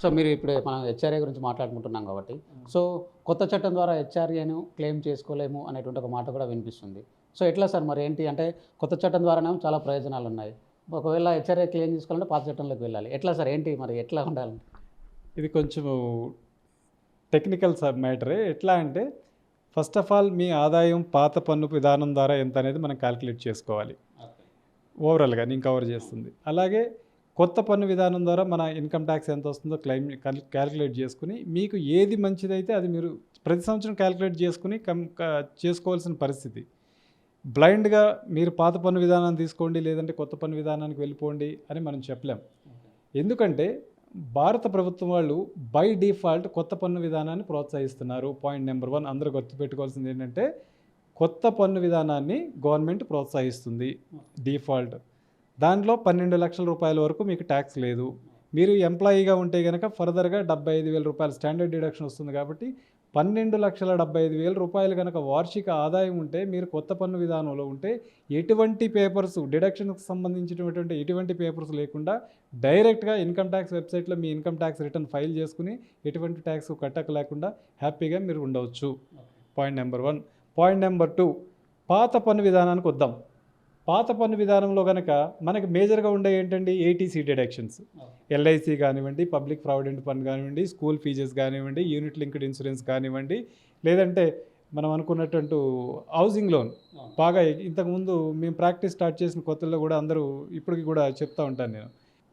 So మీరు ఇప్పుడు మనం హెచ్ఆర్ఏ గురించి మాట్లాడుకుంటున్నాం కాబట్టి, సో కొత్త చట్టం ద్వారా హెచ్ఆర్ఏను క్లెయిమ్ చేసుకోలేము అనేటువంటి ఒక మాట కూడా వినిపిస్తుంది. సో ఎట్లా సార్ మరి ఏంటి అంటే కొత్త చట్టం ద్వారానేమో చాలా ప్రయోజనాలున్నాయి. ఒకవేళ హెచ్ఆర్ఏ క్లెయిమ్ చేసుకోవాలంటే పాత చట్టంలోకి వెళ్ళాలి. ఎట్లా సార్ ఏంటి మరి ఎట్లా ఉండాలి? ఇది కొంచెము టెక్నికల్ మ్యాటరే. ఎట్లా అంటే ఫస్ట్ ఆఫ్ ఆల్ మీ ఆదాయం పాత పన్ను విధానం ద్వారా ఎంత అనేది మనం క్యాలిక్యులేట్ చేసుకోవాలి. ఓవరాల్గా నేను కవర్ చేస్తుంది. అలాగే కొత్త పన్ను విధానం ద్వారా మన ఇన్కమ్ ట్యాక్స్ ఎంత వస్తుందో క్యాలిక్యులేట్ చేసుకుని మీకు ఏది మంచిదైతే అది మీరు ప్రతి సంవత్సరం క్యాలిక్యులేట్ చేసుకుని చేసుకోవాల్సిన పరిస్థితి. బ్లైండ్గా మీరు పాత పన్ను విధానాన్ని తీసుకోండి లేదంటే కొత్త పన్ను విధానానికి వెళ్ళిపోండి అని మనం చెప్పలేం. ఎందుకంటే భారత ప్రభుత్వం వాళ్ళు బై డిఫాల్ట్ కొత్త పన్ను విధానాన్ని ప్రోత్సహిస్తున్నారు. పాయింట్ నెంబర్ 1 అందరూ గుర్తుపెట్టుకోవాల్సింది ఏంటంటే కొత్త పన్ను విధానాన్ని గవర్నమెంట్ ప్రోత్సహిస్తుంది డిఫాల్ట్. దాంట్లో 12 లక్షల రూపాయల వరకు మీకు ట్యాక్స్ లేదు. మీరు ఎంప్లాయీగా ఉంటే కనుక ఫర్దర్గా 75,000 రూపాయలు స్టాండర్డ్ డిడక్షన్ వస్తుంది. కాబట్టి 12,75,000 రూపాయలు కనుక వార్షిక ఆదాయం ఉంటే మీరు కొత్త పన్ను విధానంలో ఉంటే ఎటువంటి పేపర్స్ డిడక్షన్కి సంబంధించినటువంటి ఎటువంటి పేపర్స్ లేకుండా డైరెక్ట్గా ఇన్కమ్ ట్యాక్స్ వెబ్సైట్లో మీ ఇన్కమ్ ట్యాక్స్ రిటర్న్ ఫైల్ చేసుకుని ఎటువంటి ట్యాక్స్ కట్టక లేకుండా హ్యాపీగా మీరు ఉండవచ్చు. Point number 1. పాయింట్ నెంబర్ 2, పాత పన్ను విధానానికి వద్దాం. పాత పన్ను విధానంలో కనుక మనకి మేజర్గా ఉండే ఏంటండి ఏటీసీ డిడక్షన్స్. ఎల్ఐసి కానివ్వండి, పబ్లిక్ ప్రావిడెంట్ ఫండ్ కానివ్వండి, స్కూల్ ఫీజెస్ కానివ్వండి, యూనిట్ లింక్డ్ ఇన్సూరెన్స్ కానివ్వండి, లేదంటే మనం అనుకున్నట్టు హౌసింగ్ లోన్. బాగా ఇంతకుముందు మేము ప్రాక్టీస్ స్టార్ట్ చేసిన కొత్తల్లో కూడా అందరూ ఇప్పటికి కూడా చెప్తూ ఉంటాను నేను.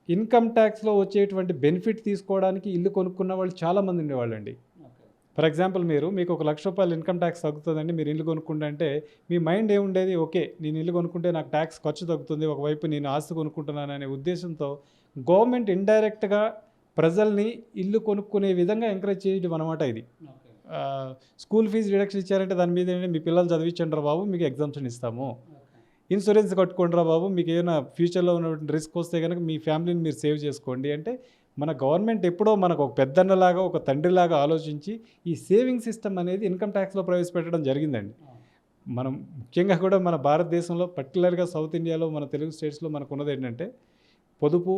ఇన్కమ్ ట్యాక్స్లో వచ్చేటువంటి బెనిఫిట్ తీసుకోవడానికి ఇల్లు కొనుక్కున్న వాళ్ళు చాలామంది ఉండేవాళ్ళండి. ఫర్ ఎగ్జాంపుల్ మీకు 1 లక్ష రూపాయలు ఇన్కమ్ ట్యాక్స్ తగ్గుతుందండి మీరు ఇల్లు కొనుక్కుంటే మీ మైండ్ ఏముండేది, ఓకే నేను ఇల్లు కొనుక్కుంటే నాకు ట్యాక్స్ ఖర్చు తగ్గుతుంది, ఒకవైపు నేను ఆస్తి కొనుక్కుంటున్నాను అనే ఉద్దేశంతో గవర్నమెంట్ ఇండైరెక్ట్గా ప్రజల్ని ఇల్లు కొనుక్కునే విధంగా ఎంకరేజ్ చేయడం అనమాట ఇది. స్కూల్ ఫీజు డిడక్షన్ ఇచ్చారంటే దాని మీద ఏంటంటే మీ పిల్లలు చదివించండి రా బాబు మీకు ఎగ్జామ్షన్ ఇస్తాము, ఇన్సూరెన్స్ కట్టుకోండి రా బాబు మీకు ఏమైనా ఫ్యూచర్లో ఉన్నటువంటి రిస్క్ వస్తే కనుక మీ ఫ్యామిలీని మీరు సేవ్ చేసుకోండి అంటే మన గవర్నమెంట్ ఎప్పుడో మనకు ఒక పెద్దన్నలాగా ఒక తండ్రిలాగా ఆలోచించి ఈ సేవింగ్ సిస్టమ్ అనేది ఇన్కమ్ ట్యాక్స్లో ప్రవేశపెట్టడం జరిగిందండి. మనం ముఖ్యంగా కూడా మన భారతదేశంలో పర్టికులర్గా సౌత్ ఇండియాలో మన తెలుగు స్టేట్స్లో మనకు ఉన్నది ఏంటంటే పొదుపు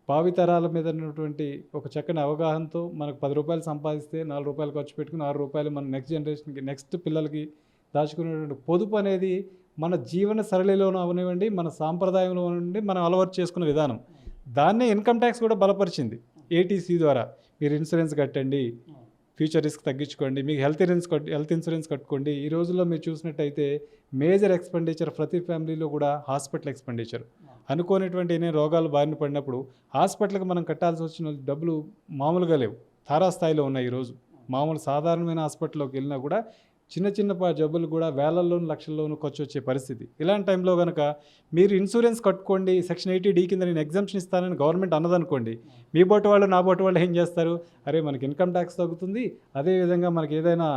భావితరాల మీద ఉన్నటువంటి ఒక చక్కని అవగాహనతో మనకు 10 రూపాయలు సంపాదిస్తే 4 రూపాయలు ఖర్చు పెట్టుకుని 6 రూపాయలు మన నెక్స్ట్ జనరేషన్కి నెక్స్ట్ పిల్లలకి దాచుకునేటువంటి పొదుపు అనేది మన జీవన సరళిలోనూ అవనివ్వండి మన సాంప్రదాయంలో ఉండి మనం అలవాటు చేసుకున్న విధానం. దాన్నే ఇన్కమ్ ట్యాక్స్ కూడా బలపరిచింది ఏటీసీ ద్వారా. మీరు ఇన్సూరెన్స్ కట్టండి, ఫ్యూచర్ రిస్క్ తగ్గించుకోండి, మీకు హెల్త్ ఇన్సూరెన్స్ కట్టుకోండి. ఈ రోజుల్లో మీరు చూసినట్టయితే మేజర్ ఎక్స్పెండిచర్ ప్రతి ఫ్యామిలీలో కూడా హాస్పిటల్ ఎక్స్పెండిచర్. అనుకోనటువంటి ఎన్ని రోగాలు బారిన పడినప్పుడు హాస్పిటల్కి మనం కట్టాల్సి వచ్చిన డబ్బులు మామూలుగా లేవు, తారాస్థాయిలో ఉన్నాయి. ఈరోజు మామూలు సాధారణమైన హాస్పిటల్లోకి వెళ్ళినా కూడా చిన్న జబ్బులు కూడా వేలల్లోనూ లక్షల్లోనూ ఖర్చు వచ్చే పరిస్థితి. ఇలాంటి టైంలో కనుక మీరు ఇన్సూరెన్స్ కట్టుకోండి, సెక్షన్ 80D కింద నేను ఎగ్జామ్షన్ ఇస్తానని గవర్నమెంట్ అన్నదనుకోండి, మీ బోటు వాళ్ళు నా బోటు వాళ్ళు ఏం చేస్తారు, అరే మనకి ఇన్కమ్ ట్యాక్స్ తగ్గుతుంది, అదేవిధంగా మనకి ఏదైనా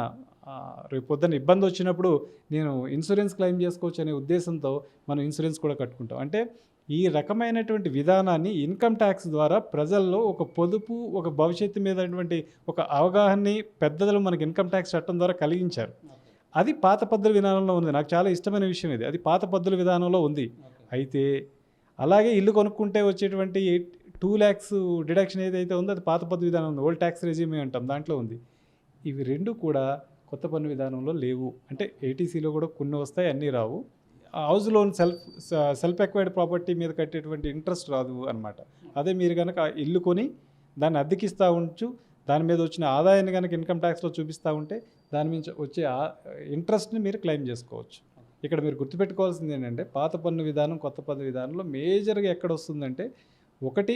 రేపు పొద్దున్న ఇబ్బంది వచ్చినప్పుడు నేను ఇన్సూరెన్స్ క్లెయిమ్ చేసుకోవచ్చు అనే ఉద్దేశంతో మనం ఇన్సూరెన్స్ కూడా కట్టుకుంటాం. అంటే ఈ రకమైనటువంటి విధానాన్ని ఇన్కమ్ ట్యాక్స్ ద్వారా ప్రజల్లో ఒక పొదుపు ఒక భవిష్యత్తు మీద ఒక అవగాహనని పెద్దలు మనకి ఇన్కమ్ ట్యాక్స్ చట్టం ద్వారా కలిగించారు. అది పాత పద్ధతుల విధానంలో ఉంది. నాకు చాలా ఇష్టమైన విషయం ఇది. అది పాత పద్ధతుల విధానంలో ఉంది. అయితే అలాగే ఇల్లు కొనుక్కుంటే వచ్చేటువంటి 2 lakhs డిడక్షన్ ఏదైతే ఉందో అది పాత పద్ధతి విధానం ఉంది, ఓల్డ్ ట్యాక్స్ రెజ్యూమే అంటాం, దాంట్లో ఉంది. ఇవి రెండు కూడా కొత్త పన్ను విధానంలో లేవు. అంటే ఏటీసీలో కూడా కొన్ని వస్తాయి, అన్నీ రావు. House loan self acquired property మీద కట్టేటువంటి ఇంట్రెస్ట్ రాదు అనమాట. అదే మీరు కనుక ఇల్లు కొని దాన్ని అద్దెకిస్తూ ఉంచు, దాని మీద వచ్చిన ఆదాయాన్ని కనుక ఇన్కమ్ ట్యాక్స్లో చూపిస్తూ ఉంటే దాని మీద వచ్చే ఇంట్రెస్ట్ని మీరు క్లెయిమ్ చేసుకోవచ్చు. ఇక్కడ మీరు గుర్తుపెట్టుకోవాల్సింది ఏంటంటే పాత పన్ను విధానం కొత్త పన్ను విధానంలో మేజర్గా ఎక్కడ వస్తుందంటే ఒకటి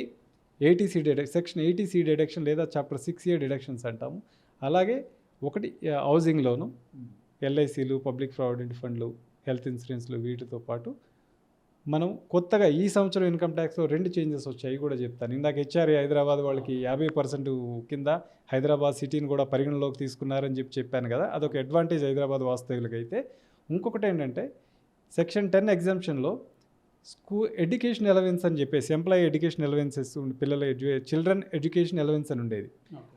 ఏటీసీ సెక్షన్ 80C డిడక్షన్ లేదా చాప్టర్ 6A డిడక్షన్స్ అంటాము. అలాగే ఒకటి హౌసింగ్ లోను, ఎల్ఐసీలు, పబ్లిక్ ప్రావిడెంట్ ఫండ్లు, హెల్త్ ఇన్సూరెన్స్లు, వీటితో పాటు మనం కొత్తగా ఈ సంవత్సరం ఇన్కమ్ ట్యాక్స్లో 2 చేంజెస్ వచ్చాయి కూడా చెప్తాను. ఇందాక హెచ్ఆర్ఏ హైదరాబాద్ వాళ్ళకి 50% కింద హైదరాబాద్ సిటీని కూడా పరిగణలోకి తీసుకున్నారని చెప్పాను కదా, అదొక అడ్వాంటేజ్ హైదరాబాద్ వాస్తవ్యులకైతే. ఇంకొకటి ఏంటంటే సెక్షన్ 10 ఎగ్జామ్షన్లో ఎడ్యుకేషన్ అలవెన్స్ అని చెప్పేసి ఎంప్లాయీ ఎడ్యుకేషన్ అలవెన్సెస్ పిల్లల చిల్డ్రన్ ఎడ్యుకేషన్ అలవెన్స్ అని ఉండేది.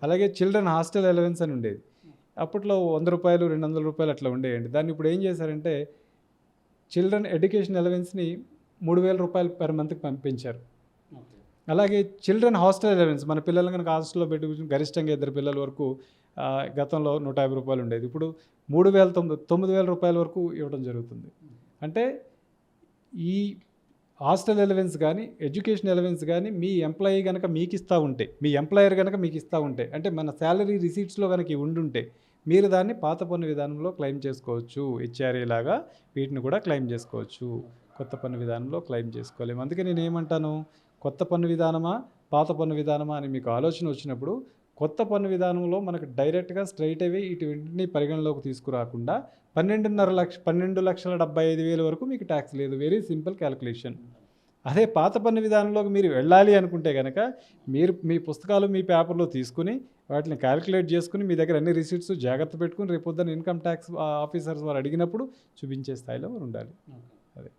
అలాగే చిల్డ్రన్ హాస్టల్ అలవెన్స్ అని ఉండేది. అప్పట్లో 100 రూపాయలు 200 రూపాయలు అట్లా ఉండేయండి. దాన్ని ఇప్పుడు ఏం చేశారంటే చిల్డ్రన్ ఎడ్యుకేషన్ అలవెన్స్ని 3,000 రూపాయలు పర్ మంత్కి పంపించారు. అలాగే చిల్డ్రన్ హాస్టల్ అలవెన్స్, మన పిల్లలు కనుక హాస్టల్లో పెట్టుకుని గరిష్టంగా 2 పిల్లల వరకు గతంలో 150 రూపాయలు ఉండేది, ఇప్పుడు 9,000 రూపాయల వరకు ఇవ్వడం జరుగుతుంది. అంటే ఈ హాస్టల్ అలవెన్స్ కానీ ఎడ్యుకేషన్ అలవెన్స్ కానీ మీ ఎంప్లాయీ కనుక మీకు ఇస్తూ ఉంటే, మీ ఎంప్లాయర్ కనుక మీకు ఇస్తూ ఉంటే, అంటే మన శాలరీ రిసీట్స్లో కనుక ఇవి ఉండుంటే మీరు దాన్ని పాత పన్ను విధానంలో క్లెయిమ్ చేసుకోవచ్చు. హెచ్ఆర్ఏ లాగా వీటిని కూడా క్లెయిమ్ చేసుకోవచ్చు. కొత్త పన్ను విధానంలో క్లెయిమ్ చేసుకోలేము. అందుకే నేను ఏమంటాను, కొత్త పన్ను విధానమా పాత పన్ను విధానమా అని మీకు ఆలోచన వచ్చినప్పుడు కొత్త పన్ను విధానంలో మనకు డైరెక్ట్గా స్ట్రైట్ అవే ఇటువంటిని పరిగణలోకి తీసుకురాకుండా 12,75,000 వరకు మీకు ట్యాక్స్ లేదు. Very simple calculation. అదే పాత పన్ను విధానంలోకి మీరు వెళ్ళాలి అనుకుంటే కనుక మీరు మీ పుస్తకాలు మీ పేపర్లో తీసుకుని వాటిని క్యాలిక్యులేట్ చేసుకుని మీ దగ్గర అన్ని రిసీట్స్ జాగ్రత్త పెట్టుకుని రేపొద్దున ఇన్కమ్ ట్యాక్స్ ఆఫీసర్స్ వారు అడిగినప్పుడు చూపించే స్థాయిలో ఉండాలి. అదే.